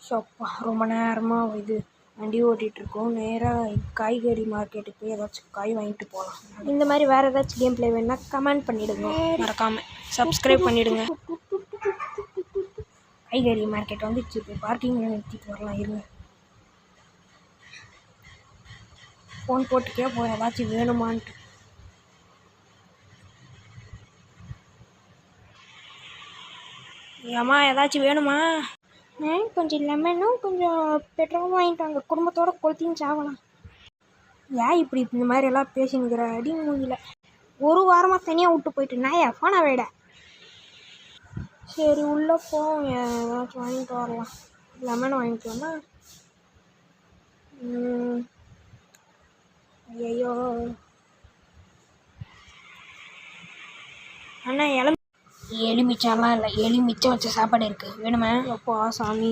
ஷப்பா ரொம்ப நேரமாக வண்டி ஓட்டிகிட்ருக்கோம். நேராக காய்கறி மார்க்கெட்டுக்கு போய் ஏதாச்சும் காய் வாங்கிட்டு போகலாம். இந்த மாதிரி வேறு ஏதாச்சும் கேம் ப்ளே வேணுன்னா கமெண்ட் பண்ணிவிடுங்க. மறக்காமல் சப்ஸ்கிரைப் பண்ணிவிடுங்க. காய்கறி மார்க்கெட் வந்துச்சு. போய் பார்க்கிங்கில் நிறுத்திட்டு வரலாம். இருங்க, ஃபோன் போட்டு கேட்போம் ஏதாச்சும் வேணுமான்ட்டு. ஏம்மா ஏதாச்சும் வேணுமா? கொஞ்சம் லெமனும் கொஞ்சம் பெட்ரோலும் வாங்கிட்டு வாங்க. குடும்பத்தோடு கொளுத்தின்னு சாவலாம். ஏன் இப்படி இந்த மாதிரி எல்லாம் பேசினுங்கிற? அடி மூஞ்சில ஒரு வாரமாக தனியாக விட்டு போயிட்டு நான் ஃபோனை விட. சரி உள்ளே போவோம், ஏதாச்சும் வாங்கிட்டு வரலாம். லெமன் வாங்கிட்டு வந்தா ஐயோ அண்ணா எலுமிச்சாலாம் இல்லை, எலுமிச்சம் வச்ச சாப்பாடு இருக்குது, வேணுமா? எப்பா சாமி.